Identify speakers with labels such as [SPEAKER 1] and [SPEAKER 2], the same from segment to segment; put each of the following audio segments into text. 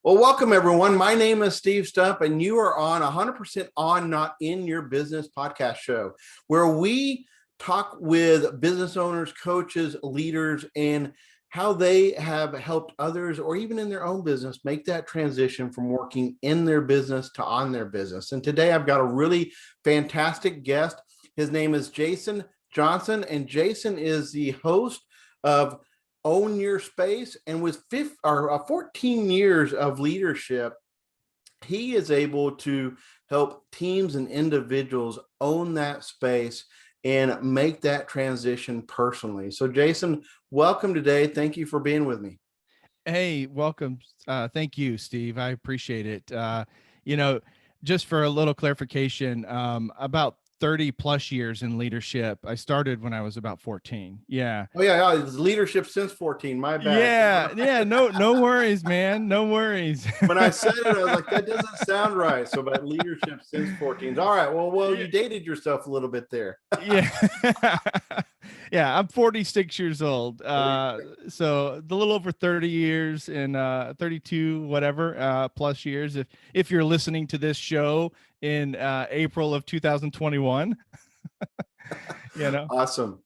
[SPEAKER 1] Well, welcome everyone. My name is Steve Stump, and you are on 100% On, Not In Your Business podcast show, where we talk with business owners, coaches, leaders, and how they have helped others or even in their own business make that transition from working in their business to on their business. And today I've got a really fantastic guest. His name is Jason Johnson, and Jason is the host of Own Your Space. And with 14 years of leadership, he is able to help teams and individuals own that space and make that transition personally. So, Jason, welcome today. Thank you for being with me.
[SPEAKER 2] Hey, welcome. Thank you, Steve. I appreciate it. You know, just for a little clarification, about 30 plus years in leadership. I started when I was about 14. Yeah.
[SPEAKER 1] Oh, yeah. It's leadership since 14. My bad.
[SPEAKER 2] Yeah. No worries, man. No worries.
[SPEAKER 1] When I said it, I was like, that doesn't sound right. So, about leadership since 14. All right. Well,
[SPEAKER 2] Yeah.
[SPEAKER 1] you dated yourself a little bit there.
[SPEAKER 2] Yeah. Yeah, I'm 46 years old. So a little over 30 years and 32 whatever plus years if you're listening to this show in April of 2021.
[SPEAKER 1] Awesome.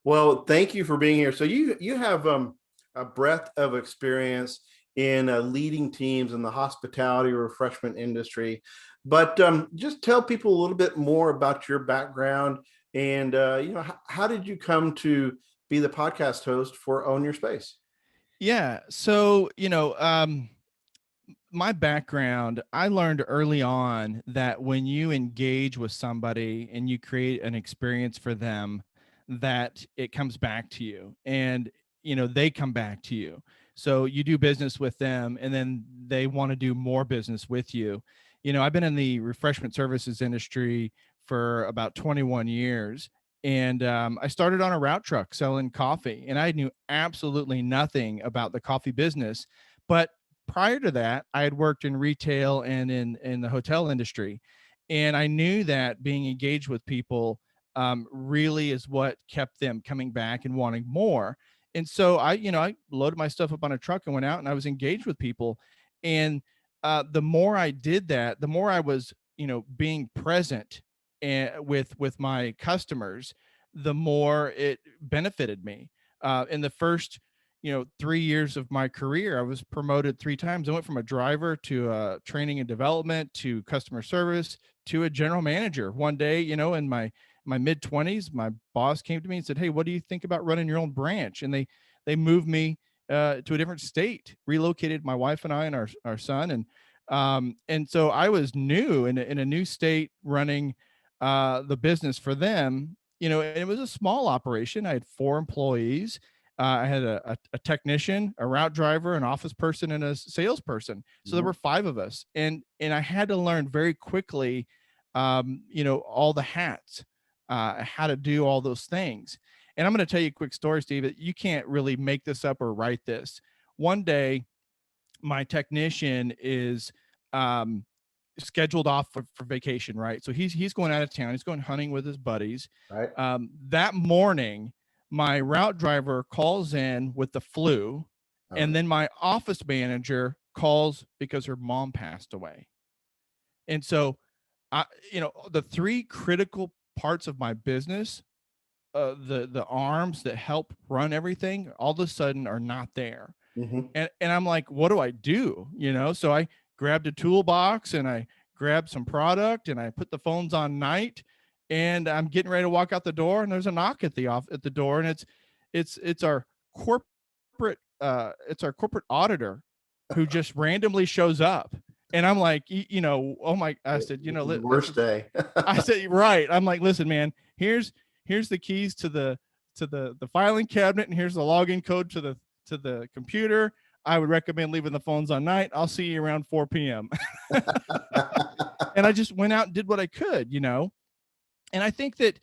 [SPEAKER 1] Well, thank you for being here. So you have a breadth of experience in leading teams in the hospitality refreshment industry, but just tell people a little bit more about your background and how did you come to be the podcast host for Own Your Space?
[SPEAKER 2] Yeah. So, my background, I learned early on that when you engage with somebody and you create an experience for them, that it comes back to you and, they come back to you. So you do business with them and then they want to do more business with you. I've been in the refreshment services industry for about 21 years. And I started on a route truck selling coffee, and I knew absolutely nothing about the coffee business. But prior to that, I had worked in retail and in the hotel industry, and I knew that being engaged with people really is what kept them coming back and wanting more. And so I loaded my stuff up on a truck and went out, and I was engaged with people. And the more I did that, the more I was, being present and with my customers, the more it benefited me. In the first 3 years of my career, I was promoted 3 times. I went from a driver to training and development to customer service to a general manager. One day, in my mid 20s, my boss came to me and said, "Hey, what do you think about running your own branch?" And they moved me to a different state, relocated my wife and I and our son, and so I was new in a new state running the business for them. And it was a small operation. I had 4 employees. I had a technician, a route driver, an office person, and a salesperson. So there
[SPEAKER 1] Mhm.
[SPEAKER 2] were 5 of us, and I had to learn very quickly, all the hats, how to do all those things. And I'm going to tell you a quick story, Steve. That you can't really make this up or write this. One day, my technician is um, scheduled off for vacation, right? So he's going out of town. He's going hunting with his buddies.
[SPEAKER 1] Right.
[SPEAKER 2] That morning, my route driver calls in with the flu, and then my office manager calls because her mom passed away. And so, the 3 critical parts of my business, the arms that help run everything, all of a sudden are not there.
[SPEAKER 1] Mhm.
[SPEAKER 2] And I'm like, what do I do? So I grabbed a toolbox and I grabbed some product and I put the phones on night, and I'm getting ready to walk out the door, and there's a knock at the door, and it's our corporate auditor who just randomly shows up. And I'm like, oh my, I said, this
[SPEAKER 1] Worst
[SPEAKER 2] is,
[SPEAKER 1] day.
[SPEAKER 2] I said, right. I'm like, listen, man, here's the keys to the filing cabinet, and here's the login code to the computer. I would recommend leaving the phones on night. I'll see you around 4 p.m. And I just went out and did what I could. And I think that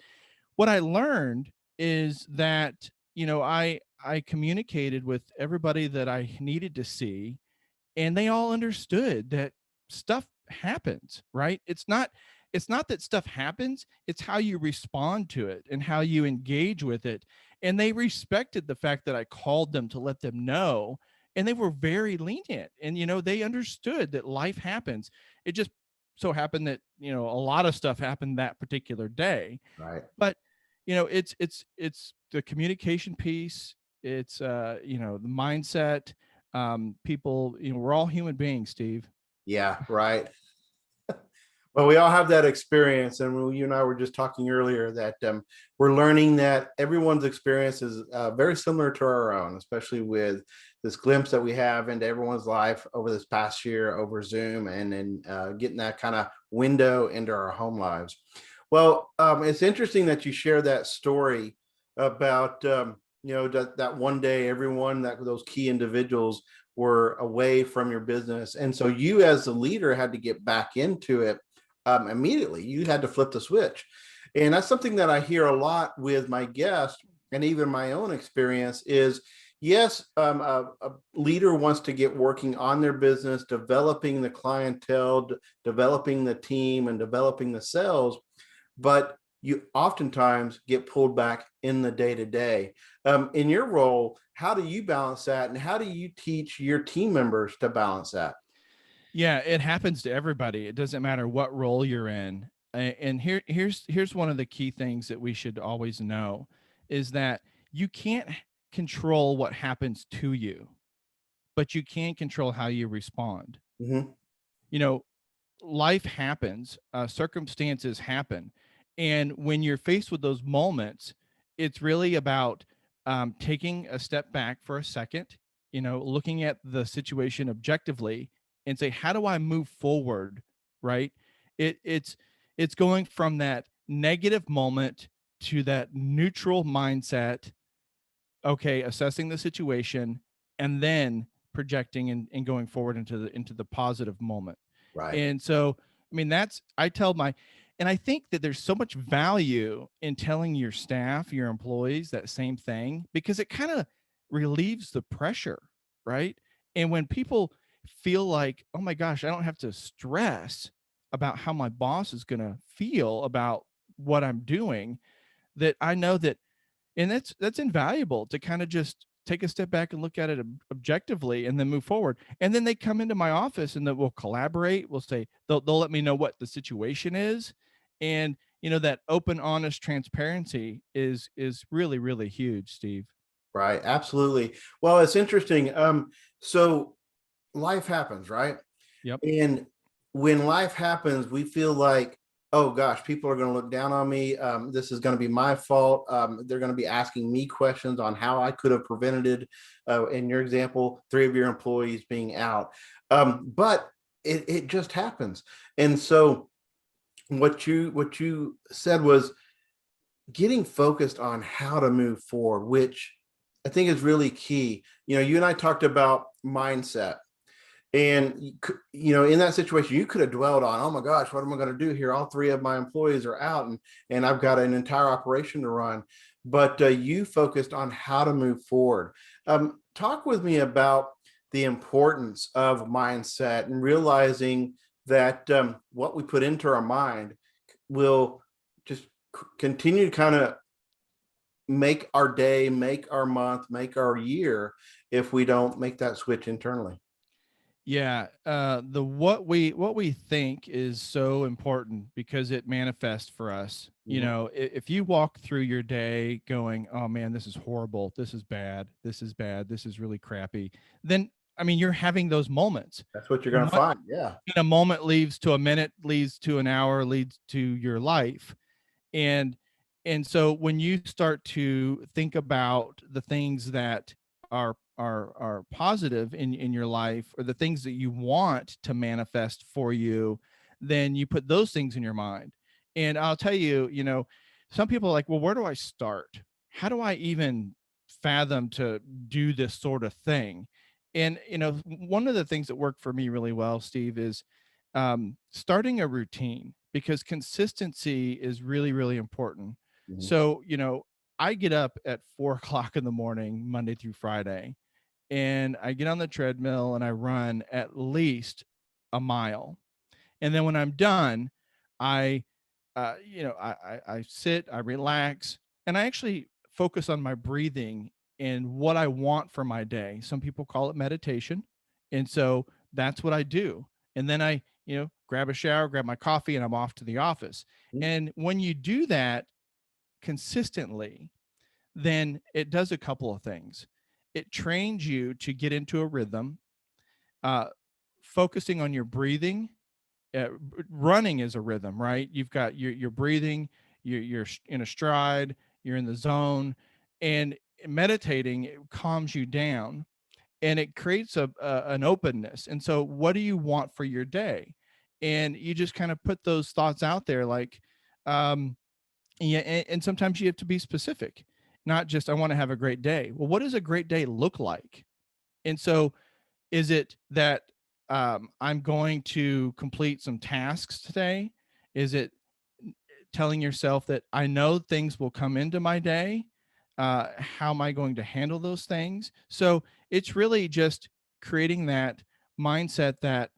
[SPEAKER 2] what I learned is that, I communicated with everybody that I needed to see, and they all understood that stuff happens, right? It's not that stuff happens, it's how you respond to it and how you engage with it. And they respected the fact that I called them to let them know. and they were very lenient, and they understood that life happens. It just so happened that a lot of stuff happened that particular day,
[SPEAKER 1] Right.
[SPEAKER 2] but it's the communication piece. It's the mindset. People, we're all human beings, Steve.
[SPEAKER 1] Yeah. Right. Well, we all have that experience, and you and I were just talking earlier that we're learning that everyone's experience is very similar to our own, especially with this glimpse that we have into everyone's life over this past year over Zoom, and then getting that kind of window into our home lives. Well, it's interesting that you share that story about that one day everyone, that those key individuals were away from your business, and so you as the leader had to get back into it immediately. You had to flip the switch. And that's something that I hear a lot with my guests, and even my own experience is, yes, a leader wants to get working on their business, developing the clientele, developing the team, and developing the sales, but you oftentimes get pulled back in the day to day. In your role, how do you balance that? And how do you teach your team members to balance that?
[SPEAKER 2] Yeah, it happens to everybody. It doesn't matter what role you're in. And here's one of the key things that we should always know is that you can't control what happens to you, but you can control how you respond.
[SPEAKER 1] Mhm.
[SPEAKER 2] You know, life happens, circumstances happen. And when you're faced with those moments, it's really about taking a step back for a second, looking at the situation objectively and say, how do I move forward? Right. It, it's, it's going from that negative moment to that neutral mindset. Okay. Assessing the situation and then projecting and going forward into the positive moment.
[SPEAKER 1] Right.
[SPEAKER 2] And so, I mean, I tell and I think that there's so much value in telling your staff, your employees that same thing, because it kind of relieves the pressure, right? And when people feel like, oh my gosh, I don't have to stress about how my boss is going to feel about what I'm doing, that I know that, and that's invaluable to kind of just take a step back and look at it objectively and then move forward. And then they come into my office and then we'll collaborate. We'll say they'll let me know what the situation is, and that open, honest transparency is really, really huge, Steve.
[SPEAKER 1] Right. Absolutely. Well, it's interesting. So life happens, right?
[SPEAKER 2] Yep.
[SPEAKER 1] And when life happens, we feel like, oh gosh, people are going to look down on me. This is going to be my fault. They're going to be asking me questions on how I could have prevented it. In your example, three of your employees being out. But it just happens. And so what you said was getting focused on how to move forward, which I think is really key. You and I talked about mindset, and in that situation, you could have dwelled on, oh my gosh, what am I going to do here? All three of my employees are out, and I've got an entire operation to run. But you focused on how to move forward. Talk with me about the importance of mindset and realizing that what we put into our mind will just continue to kind of make our day, make our month, make our year if we don't make that switch internally.
[SPEAKER 2] Yeah, the what we think is so important because it manifests for us.
[SPEAKER 1] Mhm.
[SPEAKER 2] If you walk through your day going, "Oh man, this is horrible. This is bad. This is bad. This is really crappy," then I mean, you're having those moments.
[SPEAKER 1] That's what you're going
[SPEAKER 2] And
[SPEAKER 1] to
[SPEAKER 2] what
[SPEAKER 1] find. Yeah.
[SPEAKER 2] in a moment leads to a minute, leads to an hour, leads to your life. and and so when you start to think about the things that are positive in your life, or the things that you want to manifest for you, then you put those things in your mind. And I'll tell you, some people are like, well, where do I start? How do I even fathom to do this sort of thing? And one of the things that worked for me really well, Steve, is starting a routine, because consistency is really, really important.
[SPEAKER 1] Mhm.
[SPEAKER 2] So, I get up at 4 o'clock in the morning, Monday through Friday, and I get on the treadmill and I run at least a mile. And then when I'm done, I, I sit, I relax, and I actually focus on my breathing and what I want for my day. Some people call it meditation. And so that's what I do. And then I, grab a shower, grab my coffee, and I'm off to the office. And when you do that consistently, then it does a couple of things. It trains you to get into a rhythm, uh, focusing on your breathing. Running is a rhythm, right? You've got your breathing, you're in a stride, you're in the zone, and meditating, it calms you down, and it creates an openness. And so, what do you want for your day? And you just kind of put those thoughts out there, like, yeah, and sometimes you have to be specific, not just I want to have a great day. Well, what does a great day look like? And so, is it that I'm going to complete some tasks today? Is it telling yourself that I know things will come into my day? How am I going to handle those things? So it's really just creating that mindset that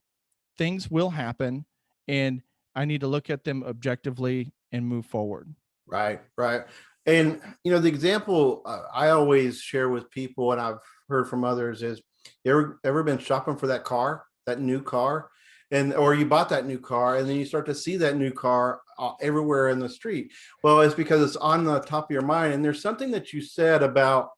[SPEAKER 2] things will happen, and I need to look at them objectively and move forward.
[SPEAKER 1] Right, right. And the example I always share with people, and I've heard from others, is you ever been shopping for that car, that new car, and or you bought that new car, and then you start to see that new car everywhere in the street. Well, it's because it's on the top of your mind, and there's something that you said about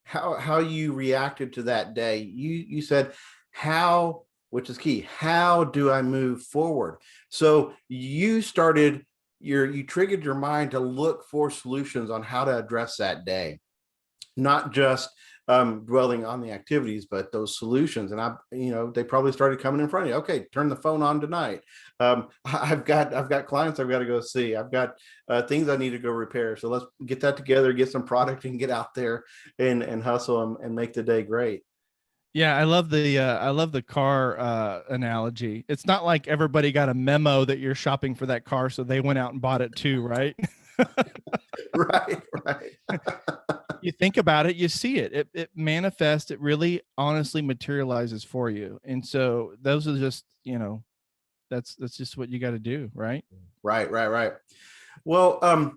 [SPEAKER 1] how you reacted to that day. You said how, which is key. How do I move forward? So you triggered your mind to look for solutions on how to address that day, not just dwelling on the activities, but those solutions. And they probably started coming in front of you. Okay, turn the phone on tonight. I've got clients I've got to go see. I've got things I need to go repair. So let's get that together, get some product, and get out there and hustle and make the day great.
[SPEAKER 2] Yeah, I love the car analogy. It's not like everybody got a memo that you're shopping for that car, so they went out and bought it too, right?
[SPEAKER 1] Right, right.
[SPEAKER 2] You think about it, you see it. It manifests. It really, honestly materializes for you. And so those are just, that's just what you got to do, right?
[SPEAKER 1] Right, right, right. Well,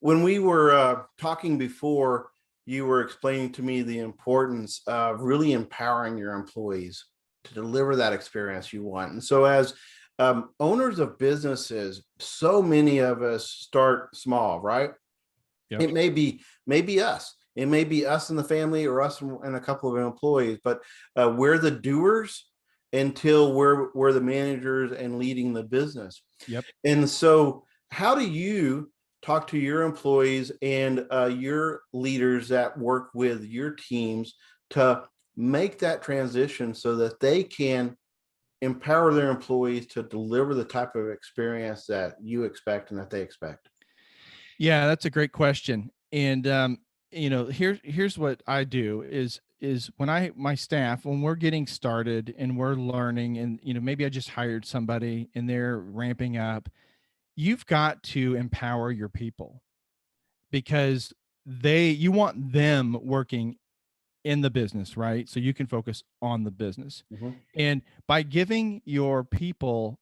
[SPEAKER 1] when we were talking before, you were explaining to me the importance of really empowering your employees to deliver that experience you want. And so, as owners of businesses, so many of us start small, right?
[SPEAKER 2] Yep.
[SPEAKER 1] It may be us. It may be us in the family, or us and a couple of employees, but we're the doers until we're the managers and leading the business.
[SPEAKER 2] Yep.
[SPEAKER 1] And so, how do you talk to your employees and your leaders that work with your teams to make that transition so that they can empower their employees to deliver the type of experience that you expect and that they expect?
[SPEAKER 2] Yeah, that's a great question. And here's what I do is when my staff, when we're getting started and we're learning, and maybe I just hired somebody and they're ramping up, you've got to empower your people, because you want them working in the business, right? So you can focus on the business.
[SPEAKER 1] Mhm.
[SPEAKER 2] And by giving your people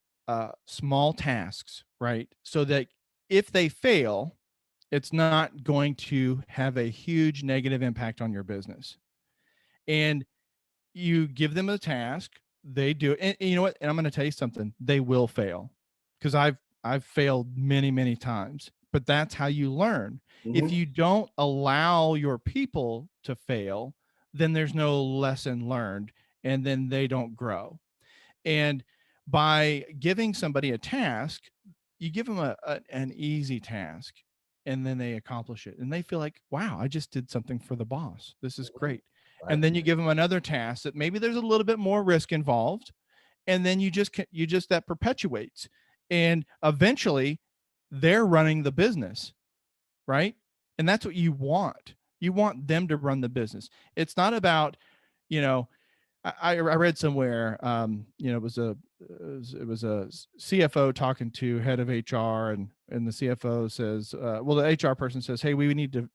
[SPEAKER 2] small tasks, right? So that if they fail, it's not going to have a huge negative impact on your business. And you give them a task, they do it. And you know what? And I'm going to tell you something, they will fail, because I've failed many, many times, but that's how you learn. If
[SPEAKER 1] Mhm.
[SPEAKER 2] you don't allow your people to fail, then there's no lesson learned, and then they don't grow. And by giving somebody a task, you give them an easy task, and then they accomplish it and they feel like, wow, I just did something for the boss. This is great.
[SPEAKER 1] Right.
[SPEAKER 2] And then you give them another task that maybe there's a little bit more risk involved. And then you just that perpetuates. And eventually they're running the business, right? And that's what you want. You want them to run the business. It's not about, you know, I read somewhere, it was a CFO talking to head of HR, and the CFO says, well, the HR person says, hey, we need to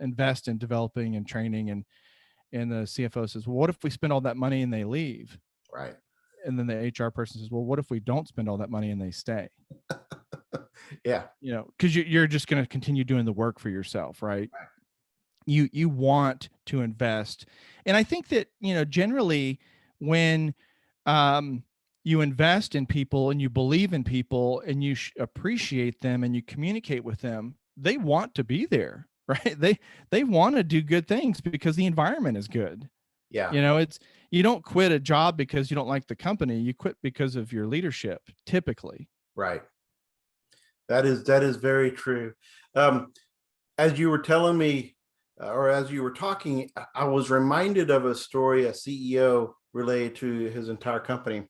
[SPEAKER 2] invest in developing and training, and the CFO says, well, what if we spend all that money and they leave?
[SPEAKER 1] Right.
[SPEAKER 2] And then the HR person says, well, what if we don't spend all that money and they stay?
[SPEAKER 1] Yeah.
[SPEAKER 2] Because you're just going to continue doing the work for yourself, right? you want to invest. And I think that, generally when you invest in people and you believe in people and you appreciate them and you communicate with them, they want to be there, right? They want to do good things because the environment is good.
[SPEAKER 1] Yeah.
[SPEAKER 2] It's, you don't quit a job because you don't like the company. You quit because of your leadership, typically.
[SPEAKER 1] Right. That is very true. Um, as you were telling me, or as you were talking, I was reminded of a story, a CEO related to his entire company.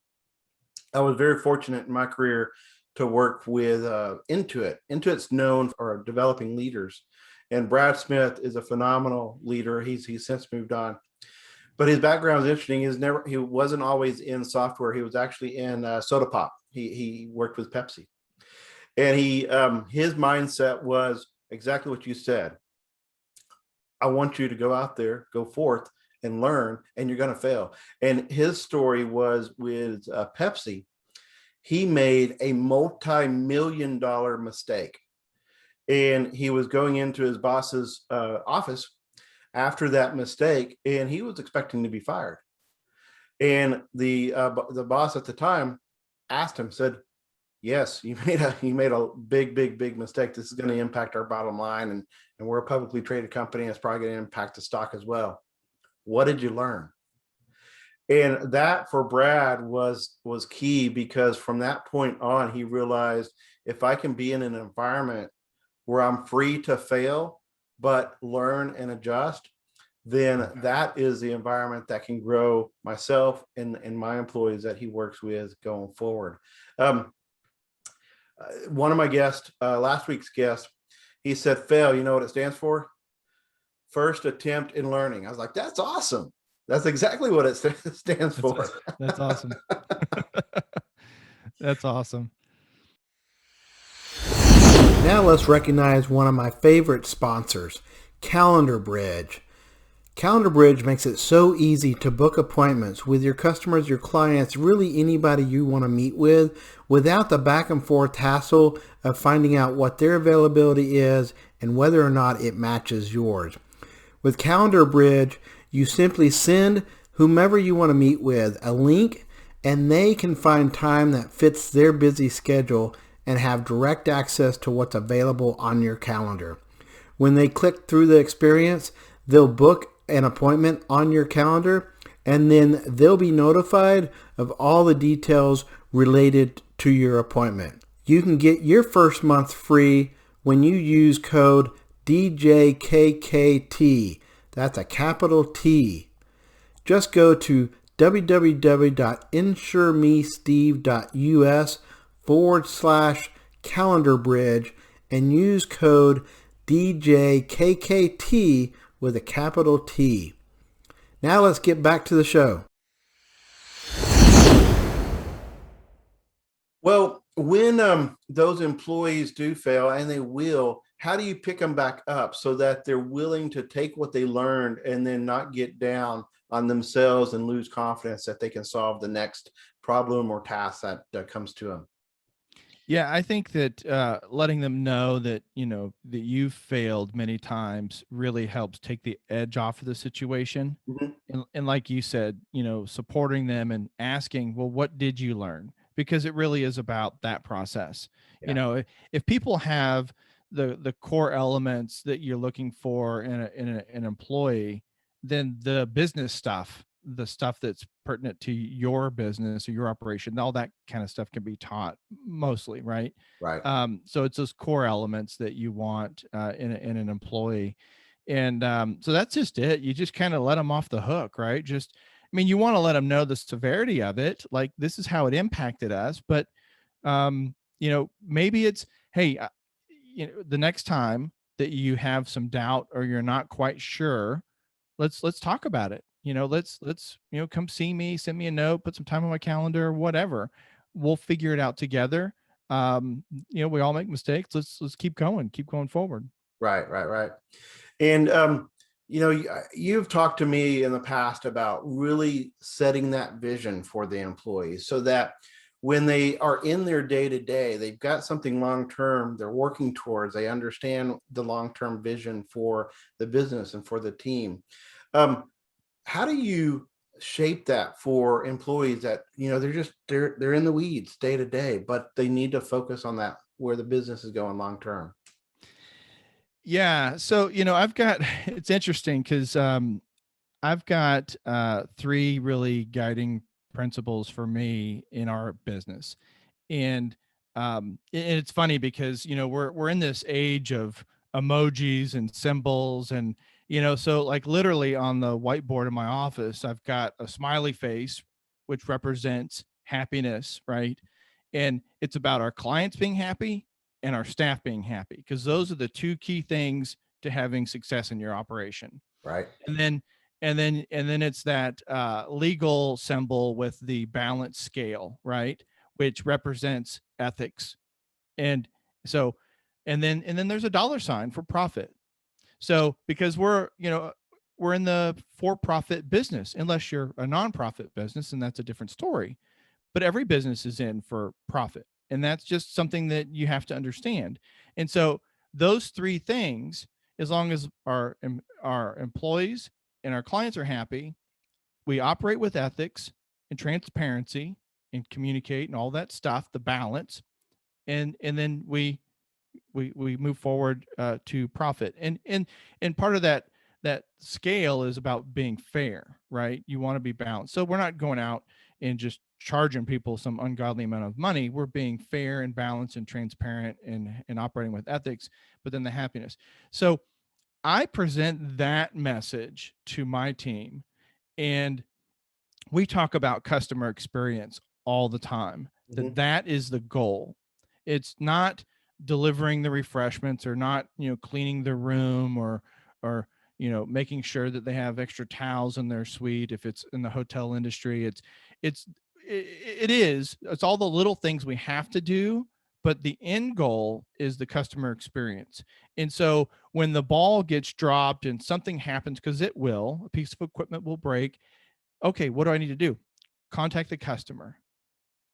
[SPEAKER 1] I was very fortunate in my career to work with Intuit. Intuit's known for developing leaders, and Brad Smith is a phenomenal leader. He's since moved on, but his background is interesting. He wasn't always in software. He was actually in soda pop. He worked with Pepsi, and his mindset was exactly what you said. I want you to go out there, go forth and learn, and you're going to fail. And his story was with Pepsi. He made a multi-million-dollar mistake, and he was going into his boss's office after that mistake, and he was expecting to be fired. And the boss at the time asked him, said, yes, you made a big mistake. This is going to impact our bottom line, and we're a publicly traded company. And it's probably going to impact the stock as well. What did you learn? And that for Brad was key, because from that point on, he realized, if I can be in an environment where I'm free to fail but learn and adjust, then that is the environment that can grow myself and my employees that he works with going forward. One of my guests, last week's guest, he said, fail, you know what it stands for? First attempt in learning. I was like, that's awesome. That's exactly what it stands for.
[SPEAKER 2] That's awesome. That's awesome.
[SPEAKER 1] Now let's recognize one of my favorite sponsors, Calendar Bridge. Calendar Bridge makes it so easy to book appointments with your customers, your clients, really anybody you want to meet with, without the back and forth hassle of finding out what their availability is and whether or not it matches yours. With Calendar Bridge, you simply send whomever you want to meet with a link, and they can find time that fits their busy schedule and have direct access to what's available on your calendar. When they click through the experience, they'll book an appointment on your calendar, and then they'll be notified of all the details related to your appointment. You can get your first month free when you use code DJKKT. That's a capital T. Just go to www.insuremesteve.us/calendar bridge and use code DJKKT with a capital T. Now let's get back to the show. Well, when those employees do fail, and they will, how do you pick them back up so that they're willing to take what they learned and then not get down on themselves and lose confidence that they can solve the next problem or task that comes to them?
[SPEAKER 2] Yeah, I think that letting them know that, that you've failed many times really helps take the edge off of the situation.
[SPEAKER 1] Mm-hmm.
[SPEAKER 2] And like you said, supporting them and asking, well, what did you learn? Because it really is about that process.
[SPEAKER 1] Yeah.
[SPEAKER 2] If people have the core elements that you're looking for in an employee, then the business stuff, the stuff that's pertinent to your business or your operation, all that kind of stuff can be taught mostly, right?
[SPEAKER 1] Right.
[SPEAKER 2] So it's those core elements that you want in an employee. And so that's just it. You just kind of let them off the hook, right? You want to let them know the severity of it. Like, this is how it impacted us. But, maybe it's, hey, the next time that you have some doubt or you're not quite sure, let's talk about it. Let's come see me, send me a note, put some time on my calendar, whatever. We'll figure it out together. We all make mistakes. Let's keep going forward.
[SPEAKER 1] Right. And you've talked to me in the past about really setting that vision for the employees, so that when they are in their day to day, they've got something long term they're working towards. They understand the long term vision for the business and for the team. Um, how do you shape that for employees that, they're in the weeds day to day, but they need to focus on that where the business is going long term?
[SPEAKER 2] Yeah. So, I've got, it's interesting because I've got three really guiding principles for me in our business. And it's funny because, we're in this age of emojis and symbols. And, so like literally on the whiteboard in my office, I've got a smiley face, which represents happiness, right? And it's about our clients being happy and our staff being happy, because those are the two key things to having success in your operation.
[SPEAKER 1] Right.
[SPEAKER 2] And then it's that legal symbol with the balance scale, right, which represents ethics. And so and then there's a dollar sign for profit. So because we're in the for-profit business, unless you're a nonprofit business, and that's a different story. But every business is in for profit, and that's just something that you have to understand. And so those three things, as long as our employees and our clients are happy, we operate with ethics and transparency and communicate and all that stuff, the balance, and then we move forward to profit. And part of that scale is about being fair, right? You want to be balanced. So we're not going out and just charging people some ungodly amount of money. We're being fair and balanced and transparent and operating with ethics, but then the happiness. So I present that message to my team, and we talk about customer experience all the time,
[SPEAKER 1] Mhm.
[SPEAKER 2] that is the goal. It's not delivering the refreshments, or not cleaning the room, or making sure that they have extra towels in their suite if it's in the hotel industry. It's it's all the little things we have to do, but the end goal is the customer experience. And so when the ball gets dropped and something happens, because it will, a piece of equipment will break, okay, what do I need to do? Contact the customer,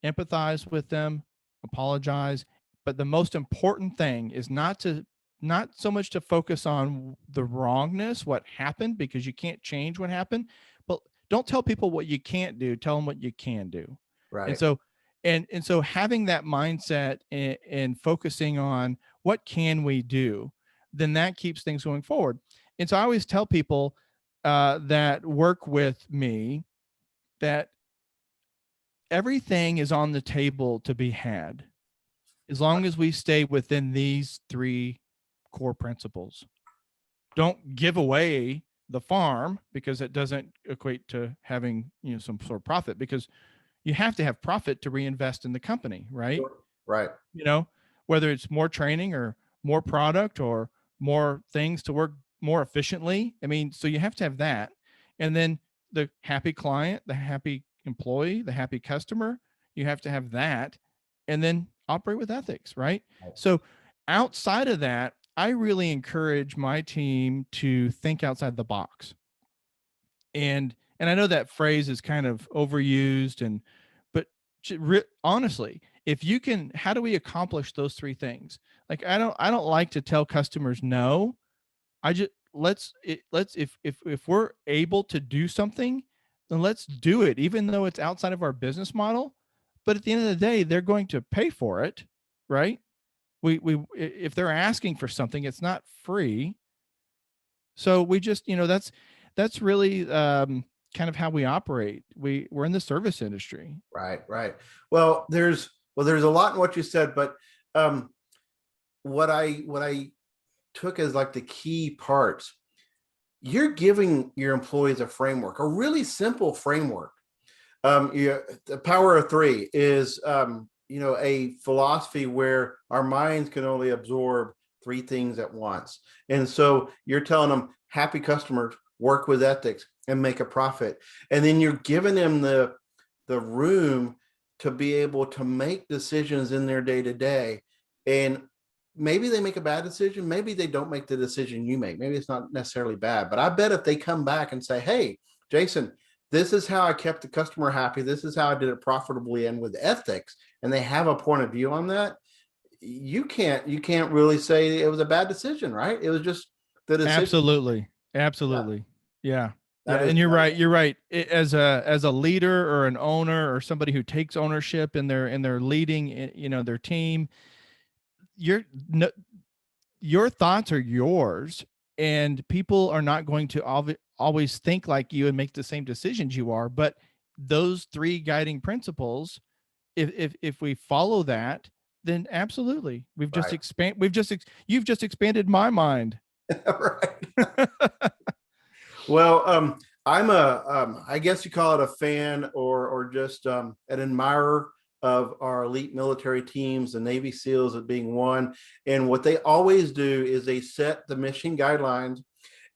[SPEAKER 2] empathize with them, apologize. But the most important thing is not so much to focus on the wrongness, what happened, because you can't change what happened, but don't tell people what you can't do, tell them what you can do. And
[SPEAKER 1] Right.
[SPEAKER 2] so and so having that mindset, and focusing on what can we do, then that keeps things going forward. And so I always tell people that work with me that everything is on the table to be had as long as we stay within these three core principles. Don't give away the farm, because it doesn't equate to having some sort of profit, because you have to have profit to reinvest in the company, right?
[SPEAKER 1] Sure. Right.
[SPEAKER 2] you know Whether it's more training or more product or more things to work more efficiently. I mean, so you have to have that. And then the happy client, the happy employee, the happy customer, you have to have that. And then operate with ethics, right? So outside of that, I really encourage my team to think outside the box. And I know that phrase is kind of overused, but honestly, if you can, how do we accomplish those three things? Like, I don't like to tell customers no. I just let's if we're able to do something, then let's do it, even though it's outside of our business model. But at the end of the day, they're going to pay for it, right? We If they're asking for something, it's not free. So we just, that's really kind of how we operate. We're in the service industry.
[SPEAKER 1] Right. Right. Well, there's a lot in what you said, but um, what I took as like the key parts, you're giving your employees a framework, a really simple framework. The power of three is, a philosophy where our minds can only absorb three things at once. And so you're telling them happy customers, work with ethics, and make a profit. And then you're giving them the room to be able to make decisions in their day to day. And maybe they make a bad decision. Maybe they don't make the decision you make. Maybe it's not necessarily bad. But I bet if they come back and say, hey, Jason, this is how I kept the customer happy. This is how I did it profitably and with ethics. And they have a point of view on that. You can't really say it was a bad decision, right? It was just the decision.
[SPEAKER 2] Absolutely. Yeah.
[SPEAKER 1] That
[SPEAKER 2] Yeah.
[SPEAKER 1] is
[SPEAKER 2] And you're right. You're right. As a leader or an owner or somebody who takes ownership in their leading, their team, your no, your thoughts are yours, and people are not going to always think like you and make the same decisions you are. But those three guiding principles, if we follow that, then absolutely,
[SPEAKER 1] right.
[SPEAKER 2] you've just expanded my mind.
[SPEAKER 1] Right. Well, I guess you call it a fan or just an admirer of our elite military teams, the Navy SEALs of being one. And what they always do is they set the mission guidelines,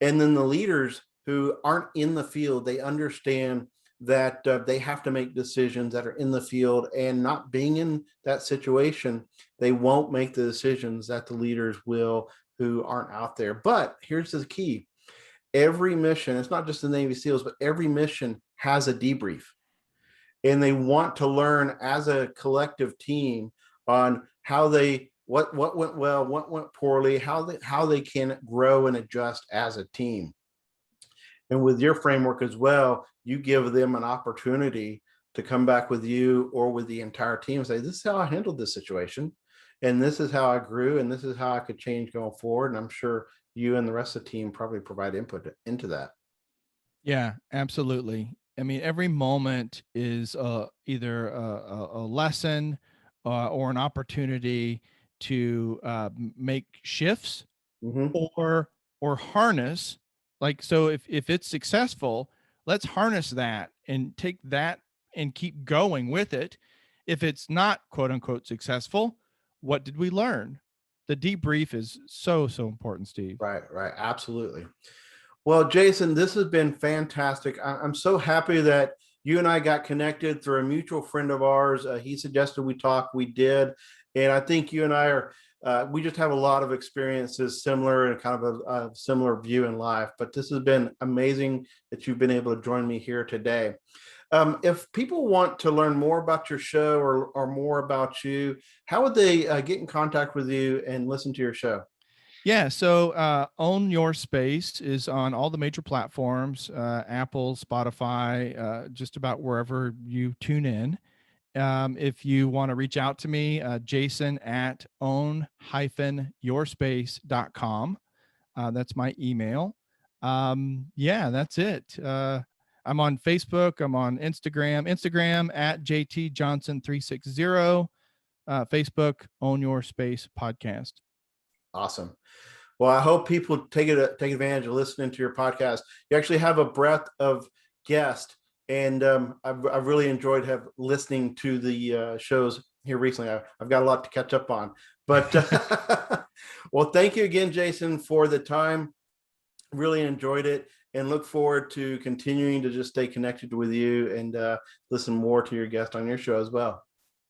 [SPEAKER 1] and then the leaders who aren't in the field, they understand that they have to make decisions that are in the field, and not being in that situation, they won't make the decisions that the leaders will who aren't out there. But here's the key: every mission, it's not just the Navy SEALs, but every mission has a debrief. And they want to learn as a collective team on how they what went well, what went poorly, how they can grow and adjust as a team. And with your framework as well, you give them an opportunity to come back with you or with the entire team and say, this is how I handled this situation. And this is how I grew. And this is how I could change going forward. And I'm sure you and the rest of the team probably provide input into that.
[SPEAKER 2] Yeah, absolutely. I mean, every moment is either a lesson or an opportunity to make shifts
[SPEAKER 1] Mm-hmm.
[SPEAKER 2] or harness. Like, so if it's successful, let's harness that and take that and keep going with it. If it's not quote unquote successful, what did we learn? The debrief is so important, Steve.
[SPEAKER 1] Right, right. Absolutely. Well, Jason, this has been fantastic. I'm so happy that you and I got connected through a mutual friend of ours. He suggested we talk. We did. And I think you and I we just have a lot of experiences similar and kind of a similar view in life. But this has been amazing that you've been able to join me here today. If people want to learn more about your show or more about you, how would they get in contact with you and listen to your show?
[SPEAKER 2] Yeah, so Own Your Space is on all the major platforms, Apple, Spotify, just about wherever you tune in. If you want to reach out to me, Jason at own-yourspace.com. That's my email. Yeah, that's it. I'm on Facebook. I'm on Instagram at JTJohnson360. Facebook, Own Your Space Podcast.
[SPEAKER 1] Awesome. Well, I hope people take advantage of listening to your podcast. You actually have a breadth of guests, and I've really enjoyed listening to the shows here recently. I've got a lot to catch up on, but well, thank you again, Jason, for the time. Really enjoyed it, and look forward to continuing to just stay connected with you and listen more to your guest on your show as well.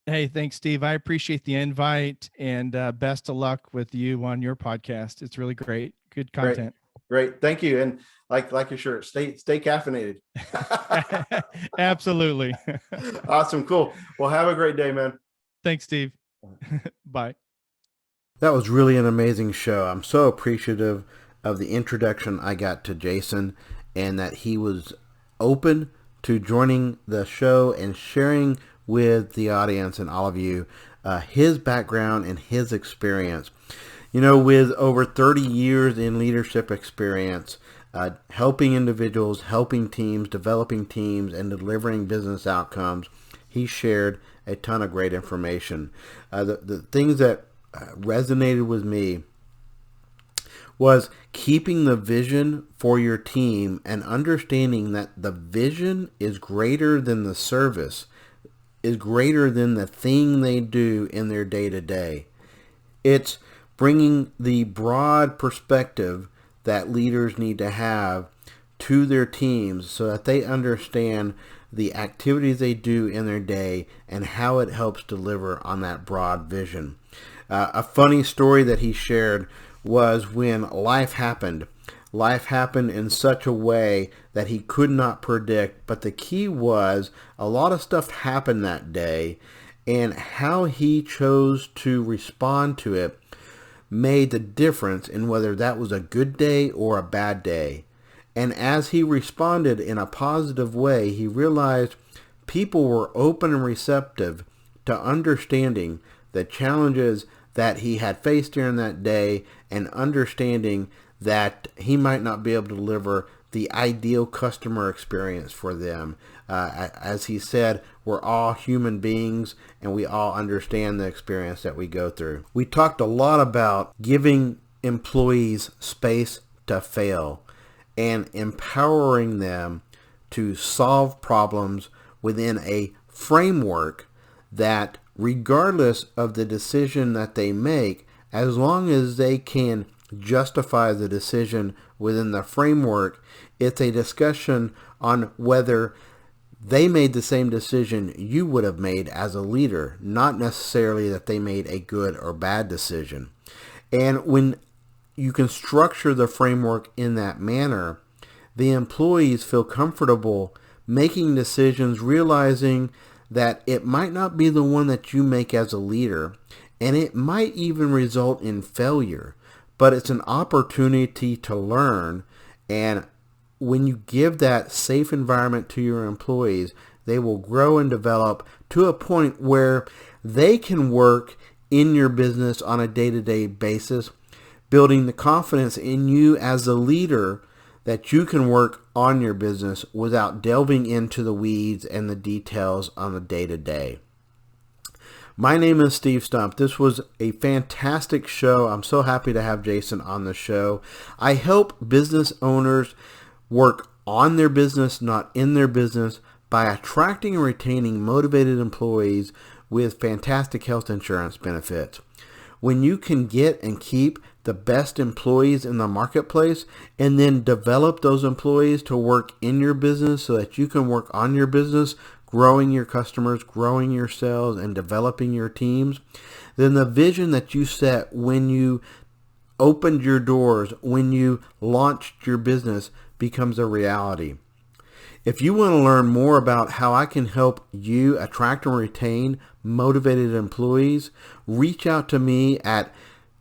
[SPEAKER 2] Hey, thanks, Steve. I appreciate the invite, and best of luck with you on your podcast. It's really great. Good content.
[SPEAKER 1] Great. Thank you. And like your shirt, stay caffeinated.
[SPEAKER 2] Absolutely.
[SPEAKER 1] Awesome. Cool. Well, have a great day, man.
[SPEAKER 2] Thanks, Steve. Bye.
[SPEAKER 1] That was really an amazing show. I'm so appreciative of the introduction I got to Jason, and that he was open to joining the show and sharing with the audience and all of you his background and his experience. You know, with over 30 years in leadership experience, helping individuals, helping teams, developing teams, and delivering business outcomes, he shared a ton of great information. The things that resonated with me was keeping the vision for your team and understanding that the vision is greater than the service, is greater than the thing they do in their day-to-day. It's bringing the broad perspective that leaders need to have to their teams so that they understand the activities they do in their day and how it helps deliver on that broad vision. A funny story that he shared was when life happened. life happened in such a way that he could not predict. But the key was a lot of stuff happened that day, and how he chose to respond to it made the difference in whether that was a good day or a bad day. And as he responded in a positive way, he realized people were open and receptive to understanding the challenges that he had faced during that day, and understanding that he might not be able to deliver the ideal customer experience for them. As he said, we're all human beings and we all understand the experience that we go through. We talked a lot about giving employees space to fail and empowering them to solve problems within a framework that, regardless of the decision that they make, as long as they can justify the decision within the framework, it's a discussion on whether they made the same decision you would have made as a leader, not necessarily that they made a good or bad decision. And when you can structure the framework in that manner, the employees feel comfortable making decisions, realizing that it might not be the one that you make as a leader, and it might even result in failure, but it's an opportunity to learn. And when you give that safe environment to your employees, they will grow and develop to a point where they can work in your business on a day-to-day basis, building the confidence in you as a leader that you can work on your business without delving into the weeds and the details on the day-to-day. My name is Steve Stump. This was a fantastic show. I'm so happy to have Jason on the show. I help business owners work on their business, not in their business, by attracting and retaining motivated employees with fantastic health insurance benefits. When you can get and keep the best employees in the marketplace and then develop those employees to work in your business so that you can work on your business, growing your customers, growing your sales, and developing your teams, then the vision that you set when you opened your doors, when you launched your business, becomes a reality. If you want to learn more about how I can help you attract and retain motivated employees, reach out to me at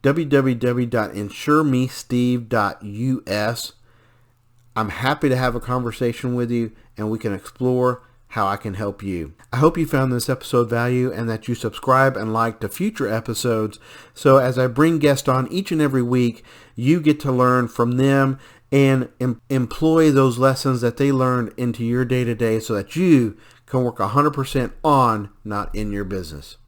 [SPEAKER 1] www.insuremesteve.us. I'm happy to have a conversation with you, and we can explore how I can help you. I hope you found this episode value and that you subscribe and like to future episodes, so as I bring guests on each and every week, you get to learn from them and employ those lessons that they learned into your day-to-day so that you can work 100% on, not in your business.